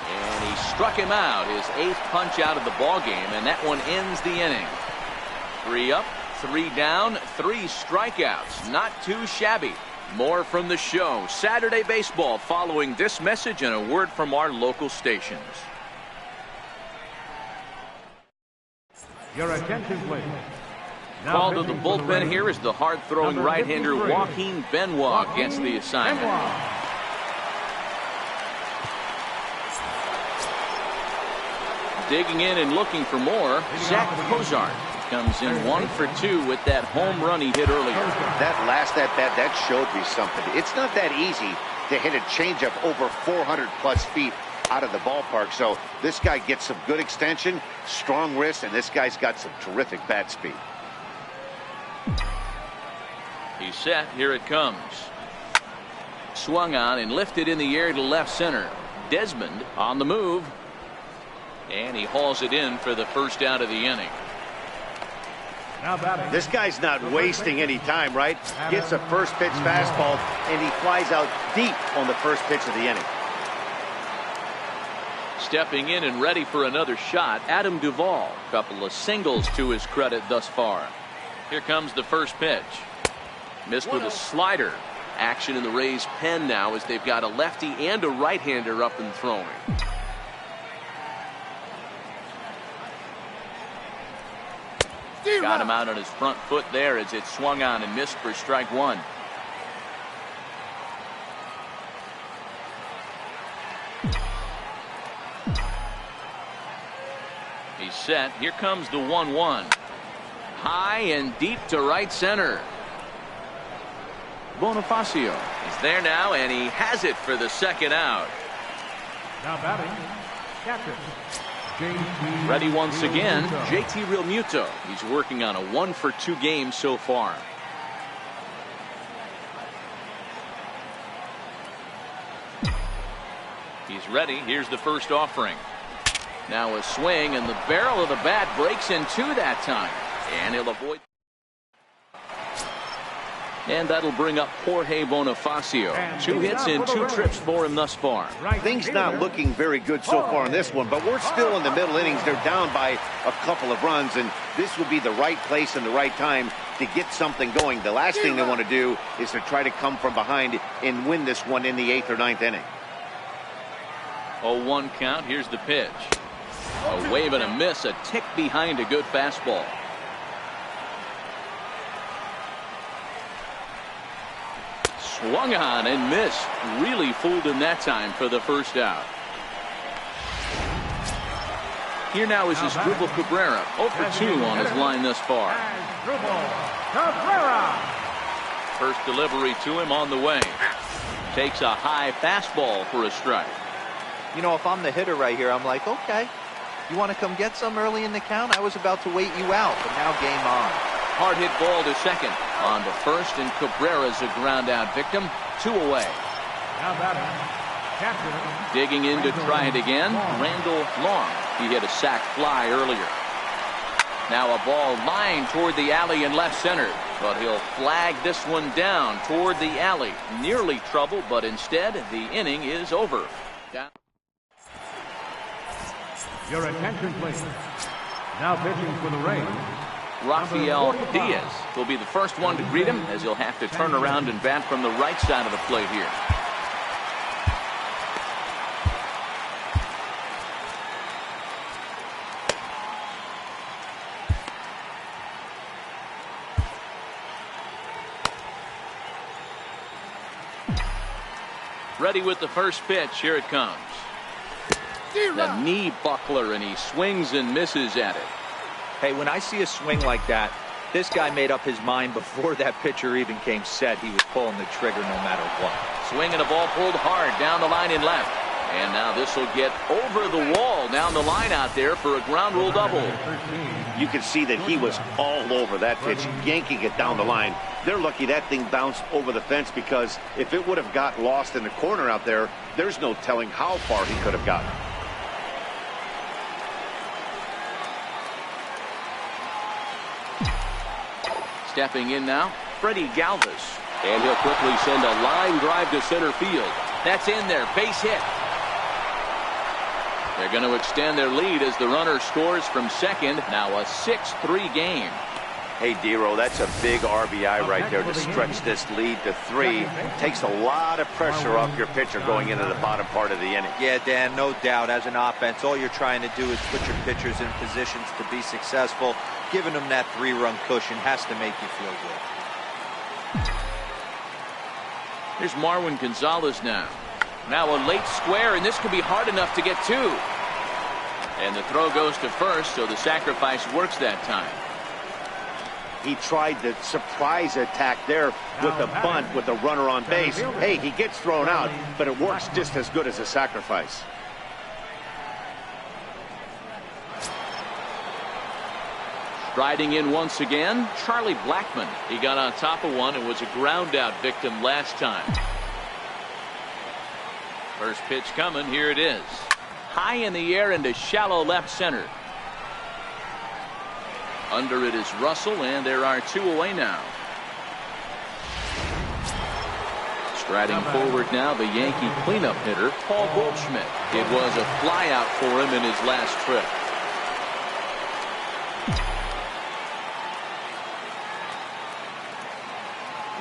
And he struck him out, his 8th punch out of the ball game, and that one ends the inning. 3 up, 3 down, 3 strikeouts. Not too shabby. More from the show. Saturday Baseball following this message and a word from our local stations. Your attention, please. Called to the bullpen here is the hard-throwing right-hander Joaquin Benoit against the assignment. Digging in and looking for more, Zach Cozart comes in 1 for 2 with that home run he hit earlier. That last at-bat, that showed me something. It's not that easy to hit a changeup over 400-plus feet out of the ballpark. So this guy gets some good extension, strong wrist, and this guy's got some terrific bat speed. He's set. Here it comes. Swung on and lifted in the air to left center. Desmond on the move. And he hauls it in for the first out of the inning. This guy's not wasting any time, right? Gets a first pitch fastball, and he flies out deep on the first pitch of the inning. Stepping in and ready for another shot, Adam Duvall. Couple of singles to his credit thus far. Here comes the first pitch. Missed with a slider. Action in the Rays' pen now as they've got a lefty and a right-hander up and throwing. Got him out on his front foot there as it swung on and missed for strike 1. He's set. Here comes the 1-1. High and deep to right center. Bonifacio. He's there now, and he has it for the second out. Now batting, catcher. Ready once again, JT Realmuto. He's working on a 1-for-2 game so far. He's ready. Here's the first offering. Now a swing, and the barrel of the bat breaks in two that time. And he'll avoid. And that'll bring up Jorge Bonifacio. 2 hits and 2 trips for him thus far. Things not looking very good so far in this one, but we're still in the middle innings. They're down by a couple of runs, and this would be the right place and the right time to get something going. The last thing they want to do is to try to come from behind and win this one in the 8th or 9th inning. 0-1 count. Here's the pitch. A wave and a miss, a tick behind a good fastball. Swung on and missed. Really fooled him that time for the first out. Here now is Asdrubal Cabrera. 0-for-2 on his line thus far. First delivery to him on the way. Takes a high fastball for a strike. You know, if I'm the hitter right here, I'm like, okay, you want to come get some early in the count? I was about to wait you out, but now game on. Hard hit ball to second. On to first, and Cabrera's a ground out victim. 2 away. Now batting, catcher. Digging in to try it again, Randall Long. He hit a sac fly earlier. Now a ball lined toward the alley in left center, but he'll flag this one down toward the alley. Nearly trouble, but instead the inning is over. Down. Your attention, please. Now pitching for the Rays, Rafael Diaz will be the first one to greet him, as he'll have to turn around and bat from the right side of the plate here. Ready with the first pitch. Here it comes. The knee buckler, and he swings and misses at it. Hey, when I see a swing like that, this guy made up his mind before that pitcher even came set. He was pulling the trigger no matter what. Swinging a ball pulled hard down the line in left. And now this will get over the wall down the line out there for a ground rule double. You can see that he was all over that pitch, yanking it down the line. They're lucky that thing bounced over the fence, because if it would have got lost in the corner out there, there's no telling how far he could have gotten. Stepping in now, Freddie Galvis. And he'll quickly send a line drive to center field. That's in there, base hit. They're going to extend their lead as the runner scores from second. Now a 6-3 game. Hey, Dero, that's a big RBI right there to stretch this lead to 3. Takes a lot of pressure off your pitcher going into the bottom part of the inning. Yeah, Dan, no doubt. As an offense, all you're trying to do is put your pitchers in positions to be successful. Giving them that 3-run cushion has to make you feel good. Here's Marwin Gonzalez now. Now a late square, and this could be hard enough to get 2. And the throw goes to first, so the sacrifice works that time. He tried the surprise attack there with the bunt with the runner on base. Hey, he gets thrown out, but it works just as good as a sacrifice. Striding in once again, Charlie Blackmon. He got on top of one and was a ground out victim last time. First pitch coming. Here it is. High in the air into shallow left center. Under it is Russell, and there are 2 away now. Striding forward now, the Yankee cleanup hitter, Paul Goldschmidt. It was a flyout for him in his last trip.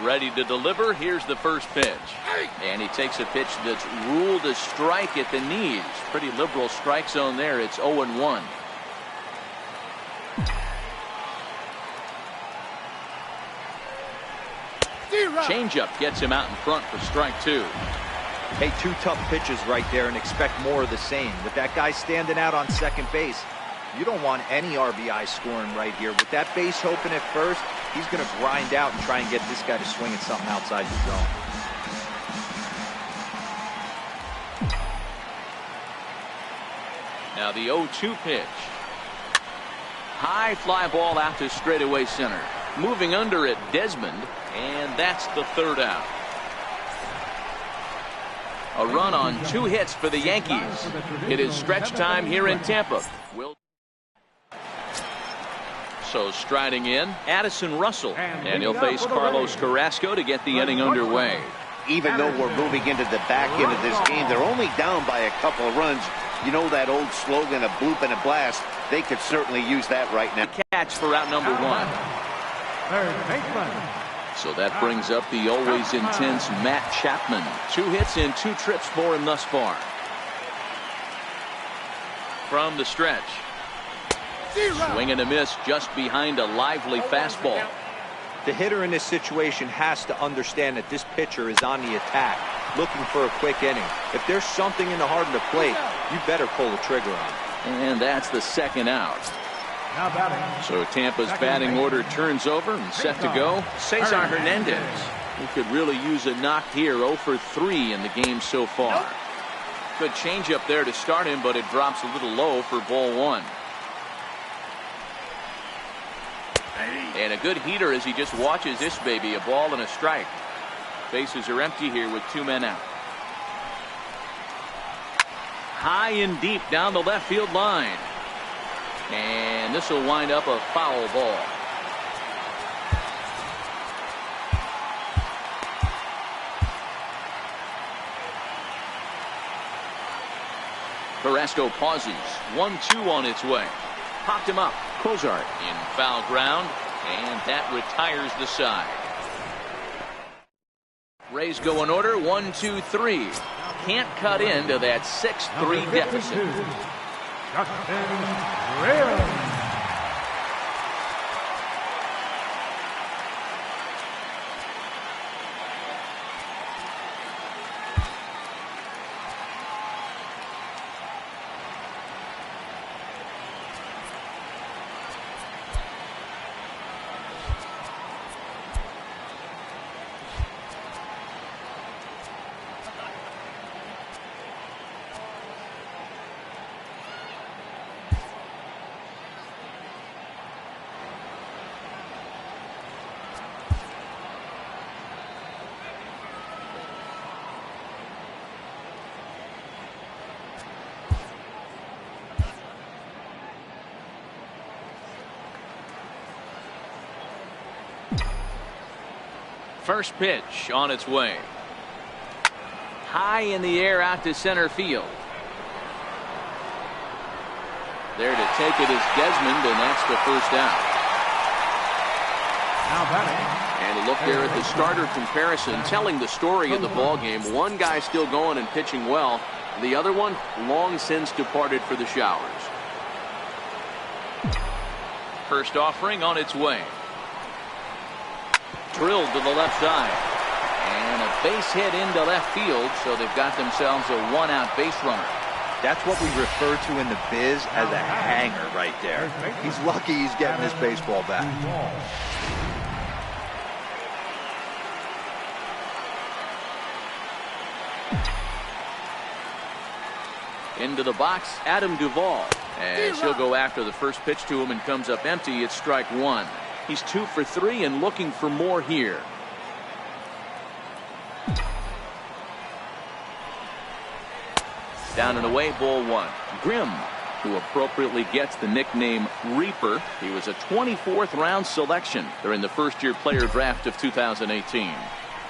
Ready to deliver. Here's the first pitch. And he takes a pitch that's ruled a strike at the knees. Pretty liberal strike zone there. It's 0-1. Changeup gets him out in front for strike 2. Hey, two tough pitches right there, and expect more of the same. With that guy standing out on second base, you don't want any RBI scoring right here. With that base open at first, he's going to grind out and try and get this guy to swing at something outside the zone. Now the 0-2 pitch. High fly ball out to straightaway center. Moving under it, Desmond, and that's the third out. A run on 2 hits for the Yankees. It is stretch time here in Tampa. So striding in, Addison Russell, and he'll face Carlos Carrasco to get the inning underway. Even though we're moving into the back end of this game, they're only down by a couple of runs. You know that old slogan, a bloop and a blast. They could certainly use that right now. Catch for out number 1. So that brings up the always intense Matt Chapman. 2 hits in 2 trips for him thus far. From the stretch. Swing and a miss just behind a lively fastball. The hitter in this situation has to understand that this pitcher is on the attack, looking for a quick inning. If there's something in the heart of the plate, you better pull the trigger on it. And that's the second out. So Tampa's batting order turns over and set to go. Cesar Hernandez. He could really use a knock here. 0 for 3 in the game so far. Good changeup there to start him, but it drops a little low for ball 1. And a good heater as he just watches this baby. A ball and a strike. Bases are empty here with 2 men out. High and deep down the left field line. And this will wind up a foul ball. Carrasco pauses. 1-2 on its way. Popped him up. Cozart in foul ground, and that retires the side. Rays go in order. 1, 2, 3. Can't cut into that 6-3 deficit. First pitch on its way. High in the air out to center field. There to take it is Desmond, and that's the first out. And a look there at the starter comparison, telling the story of the ball game. One guy still going and pitching well. The other one long since departed for the showers. First offering on its way. Drilled to the left side. And a base hit into left field, so they've got themselves a 1-out base runner. That's what we refer to in the biz as a hanger right there. He's lucky he's getting this baseball back. Into the box, Adam Duvall. As he'll go after the first pitch to him and comes up empty, it's strike 1. He's 2 for 3 and looking for more here. Down and away, ball 1. Grimm, who appropriately gets the nickname Reaper. He was a 24th round selection during the first-year player draft of 2018.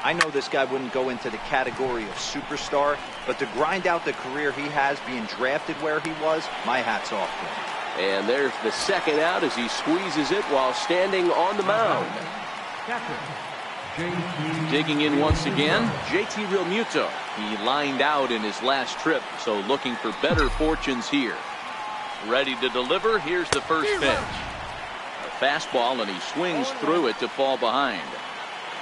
I know this guy wouldn't go into the category of superstar, but to grind out the career he has being drafted where he was, my hat's off to him. And there's the second out as he squeezes it while standing on the mound. Digging in once again, JT Realmuto. He lined out in his last trip, so looking for better fortunes here. Ready to deliver, here's the first pitch. A fastball, and he swings through it to fall behind.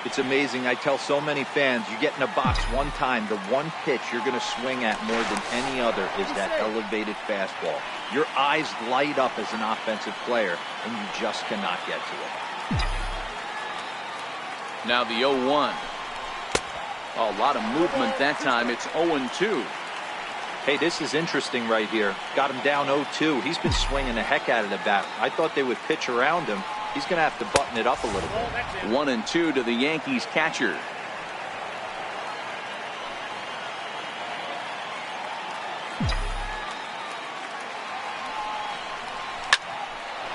It's amazing. I tell so many fans, you get in a box one time, the one pitch you're going to swing at more than any other is that elevated fastball. Your eyes light up as an offensive player, and you just cannot get to it. Now the 0-1. A lot of movement that time. It's 0-2. Hey, this is interesting right here. Got him down 0-2. He's been swinging the heck out of the bat. I thought they would pitch around him. He's going to have to button it up a little bit. 1-2 to the Yankees catcher.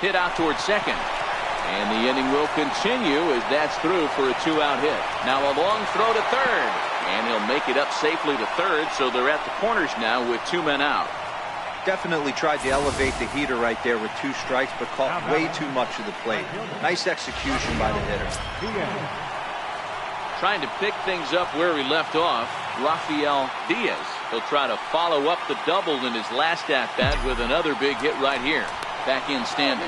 Hit out towards second. And the inning will continue as that's through for a 2-out hit. Now a long throw to third. And he'll make it up safely to third, so they're at the corners now with 2 men out. Definitely tried to elevate the heater right there with 2 strikes, but caught way too much of the plate. Nice execution by the hitter. Trying to pick things up where he left off, Rafael Diaz. He'll try to follow up the double in his last at-bat with another big hit right here. Back in standing.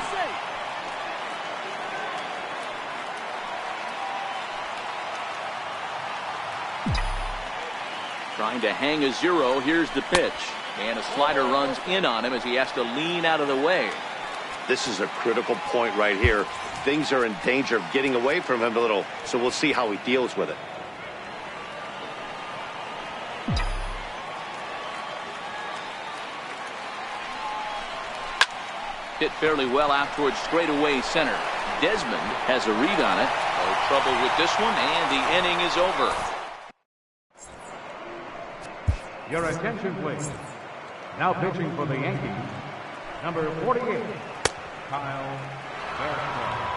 Trying to hang a 0. Here's the pitch. And a slider runs in on him as he has to lean out of the way. This is a critical point right here. Things are in danger of getting away from him a little, so we'll see how he deals with it. Hit fairly well out towards straightaway center. Desmond has a read on it. No trouble with this one, and the inning is over. Your attention, please. Now pitching for the Yankees, number 48, Carlos Carrasco.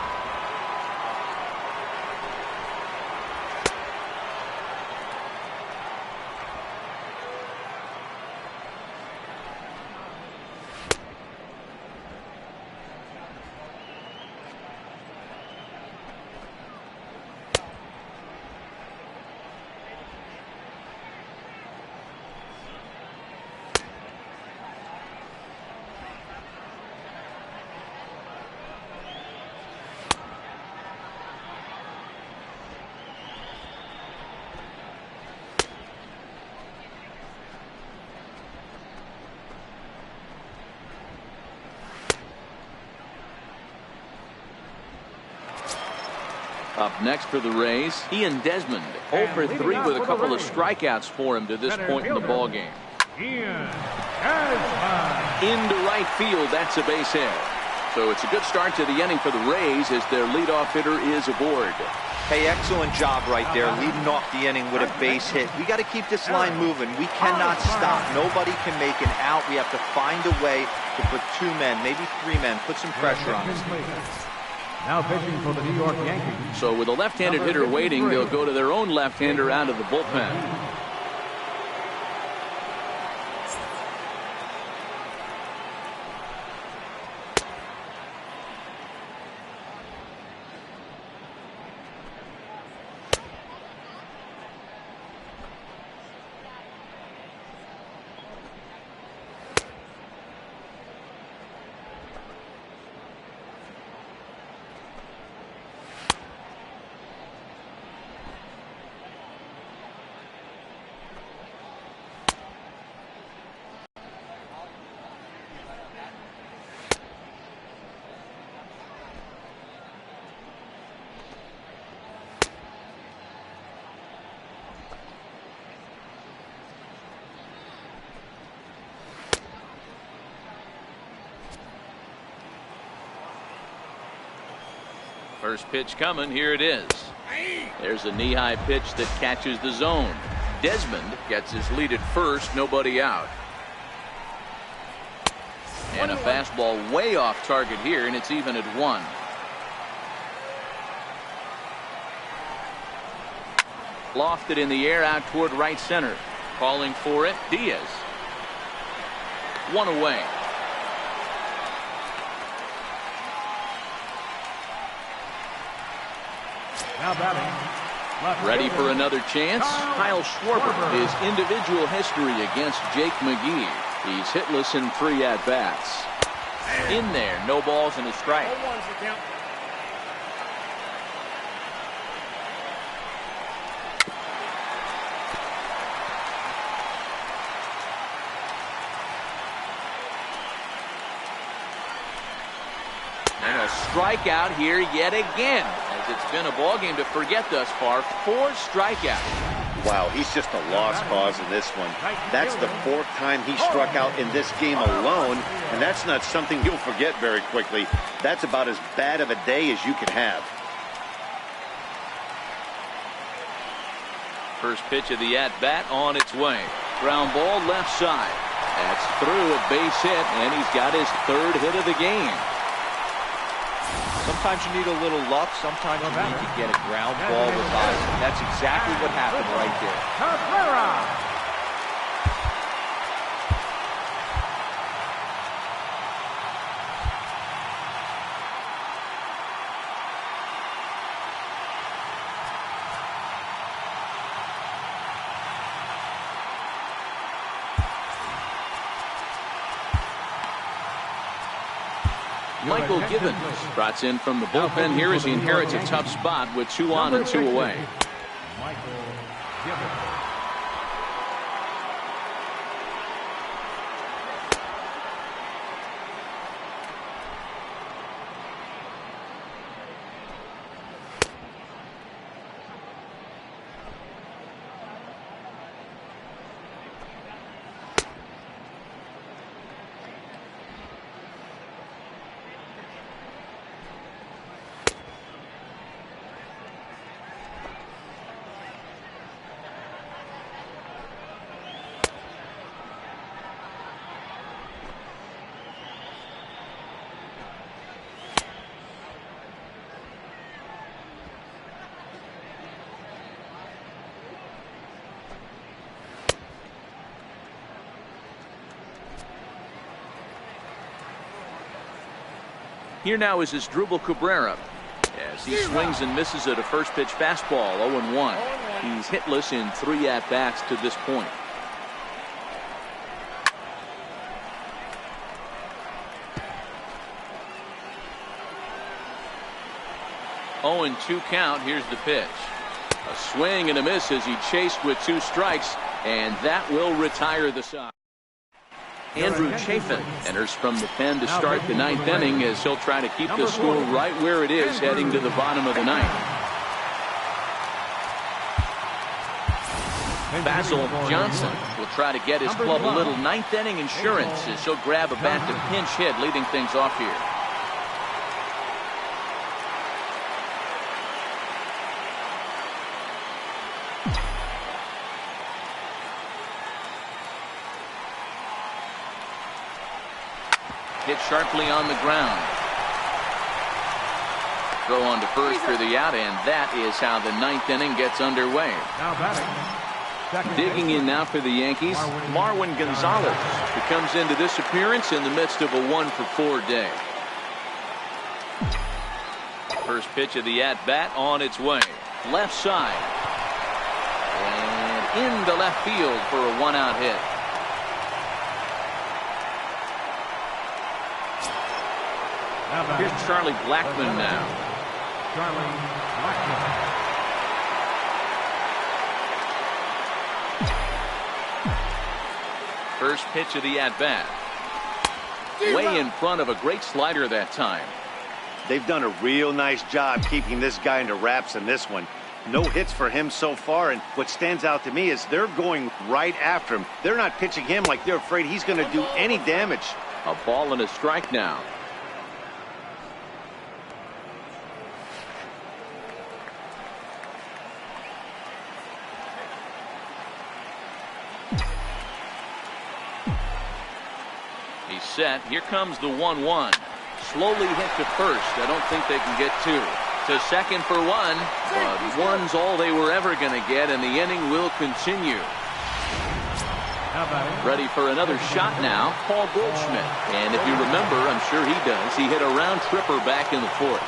Up next for the Rays, Ian Desmond, 0 for 3 with a couple of strikeouts for him to this point in the ballgame. Into right field, that's a base hit. So it's a good start to the inning for the Rays as their leadoff hitter is aboard. Hey, excellent job right there, leading off the inning with a base hit. We got to keep this line moving. We cannot stop. Nobody can make an out. We have to find a way to put 2 men, maybe 3 men, put some pressure on us. Now pitching for the New York Yankees. So with a left-handed hitter waiting, they'll go to their own left-hander out of the bullpen. First pitch coming. Here it is. There's a knee-high pitch that catches the zone. Desmond gets his lead at first. Nobody out. And a fastball way off target here, and it's even at 1. Lofted in the air out toward right center. Calling for it, Diaz. 1 away. Now batting. Ready for another chance? Kyle Schwarber. His individual history against Jake McGee. He's hitless in 3 at-bats. In there, no balls and a strike. And a strikeout here yet again, as it's been a ball game to forget thus far. 4 strikeouts. Wow, he's just a lost cause in this one. That's the 4th time he struck out in this game alone, and that's not something you'll forget very quickly. That's about as bad of a day as you can have. First pitch of the at-bat on its way. Ground ball left side. That's through a base hit, and he's got his 3rd hit of the game. Sometimes you need a little luck. Sometimes you need to get a ground ball with eyes. And that's exactly what happened right there. Michael Gibbons brought in from the bullpen here as he inherits a tough spot with 2 on and 2 away. Michael Gibbons. Here now is Asdrubal Cabrera as he swings and misses at a first pitch fastball. 0-1. He's hitless in 3 at-bats to this point. Oh, and 2 count. Here's the pitch. A swing and a miss as he chased with 2 strikes, and that will retire the side. Andrew Chafin enters from the pen to start the 9th inning as he'll try to keep the score right where it is heading to the bottom of the 9th. Basil Johnson will try to get his club a little 9th inning insurance as he'll grab a bat to pinch hit, leading things off here. Hit sharply on the ground. Throw on to first for the out, and that is how the 9th inning gets underway. Now batting. Digging in now for the Yankees, Marwin Gonzalez, who comes into this appearance in the midst of a 1-for-4 day. First pitch of the at-bat on its way. Left side. And into left field for a 1-out hit. Here's Charlie Blackmon now. Charlie Blackmon. First pitch of the at-bat. Way in front of a great slider that time. They've done a real nice job keeping this guy into wraps in this one. No hits for him so far, and what stands out to me is they're going right after him. They're not pitching him like they're afraid he's going to do any damage. A ball and a strike now. He's set. Here comes the 1-1. Slowly hit to first. I don't think they can get 2. To second for 1, but 1's all they were ever going to get, and the inning will continue. Ready for another shot now, Paul Goldschmidt. And if you remember, I'm sure he does, he hit a round tripper back in the 4th.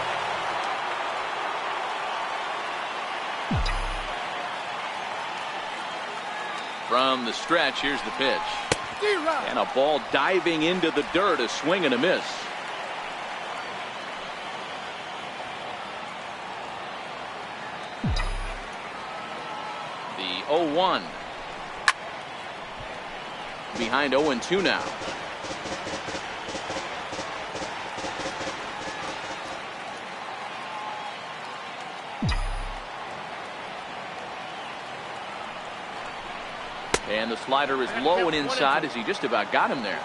From the stretch, here's the pitch. And a ball diving into the dirt, a swing and a miss. The 0-1. Behind 0-2 now. Slider is low and inside as he just about got him there.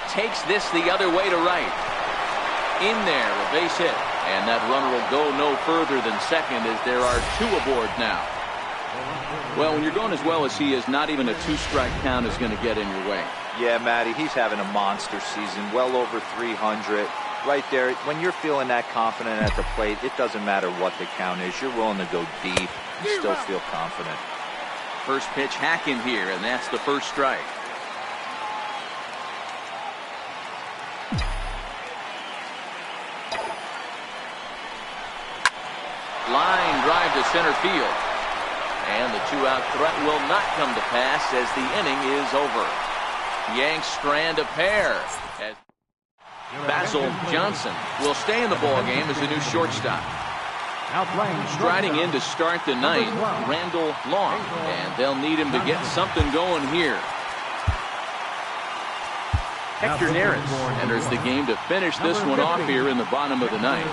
Takes this the other way to right. In there, a base hit. And that runner will go no further than second as there are 2 aboard now. Well, when you're going as well as he is, not even a 2-strike count is going to get in your way. Yeah, Matty, he's having a monster season, well over 300. Right there, when you're feeling that confident at the plate, it doesn't matter what the count is. You're willing to go deep and still feel confident. First pitch hack in here, and that's the first strike. Line drive to center field. And the 2-out threat will not come to pass as the inning is over. Yanks strand a pair as Basil Johnson will stay in the ballgame as the new shortstop. Striding in to start the ninth, Randall Long, and they'll need him to get something going here. Hector Neris enters the game to finish this one off here in the bottom of the ninth.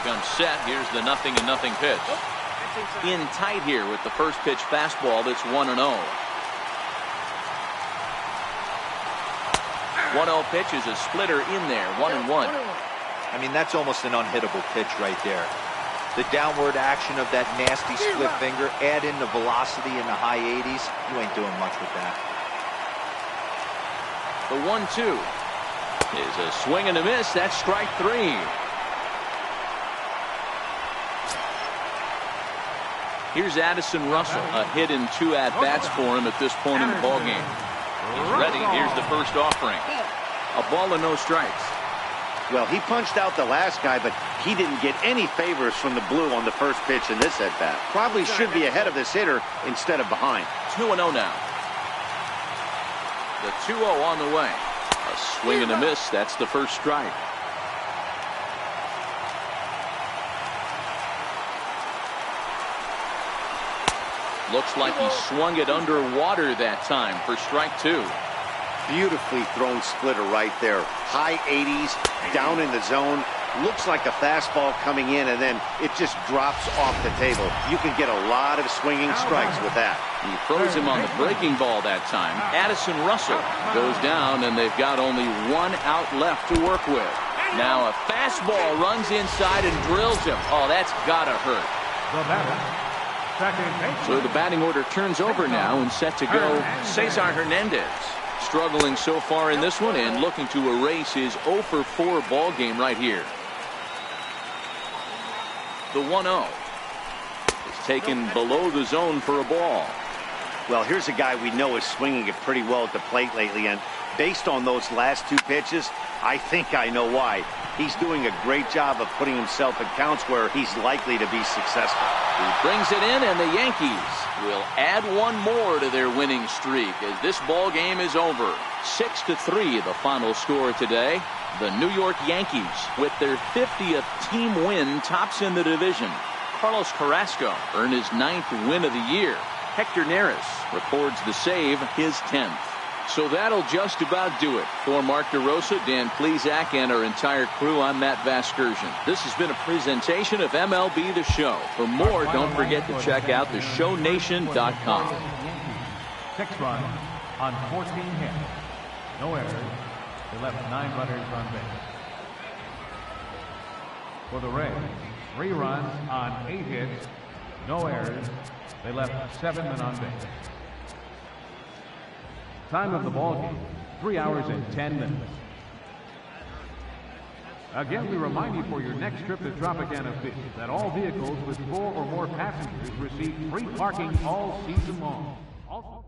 Comes set. Here's the 0-0 pitch. In tight here with the first pitch fastball that's 1-0. 1-0 pitch is a splitter in there, 1-1. I mean, that's almost an unhittable pitch right there. The downward action of that nasty split finger, add in the velocity in the high 80s, you ain't doing much with that. The 1-2 is a swing and a miss. That's strike 3. Here's Addison Russell, a hit in 2 at-bats for him at this point in the ballgame. He's ready. Here's the first offering. A ball and no strikes. Well, he punched out the last guy, but he didn't get any favors from the blue on the first pitch in this at-bat. Probably should be ahead of this hitter instead of behind. 2-0 now. The 2-0 on the way. A swing and a miss. That's the first strike. Looks like he swung it underwater that time for strike 2. Beautifully thrown splitter right there. High 80s, down in the zone. Looks like a fastball coming in, and then it just drops off the table. You can get a lot of swinging strikes with that. He throws him on the breaking ball that time. Addison Russell goes down, and they've got only 1 out left to work with. Now a fastball runs inside and drills him. Oh, that's gotta hurt. So the batting order turns over now, and set to go Cesar Hernandez. Struggling so far in this one and looking to erase his 0-for-4 ball game right here. The 1-0 is taken below the zone for a ball. Well, here's a guy we know is swinging it pretty well at the plate lately, and based on those last 2 pitches, I think I know why. He's doing a great job of putting himself in counts where he's likely to be successful. He brings it in, and the Yankees will add 1 more to their winning streak as this ball game is over. 6-3 the final score today. The New York Yankees, with their 50th team win, tops in the division. Carlos Carrasco earned his 9th win of the year. Hector Neris records the save, his 10th. So that'll just about do it. For Mark DeRosa, Dan Plesac, and our entire crew, I'm Matt Vasgersian. This has been a presentation of MLB The Show. For more, don't forget to check out theshownation.com. 6 runs on 14 hits. No errors. They left 9 runners on base. For the Rays, 3 runs on 8 hits, no errors. They left 7 men on base. Time of the ball game, 3 hours and 10 minutes. Again, we remind you for your next trip to Tropicana Fish that all vehicles with 4 or more passengers receive free parking all season long. Also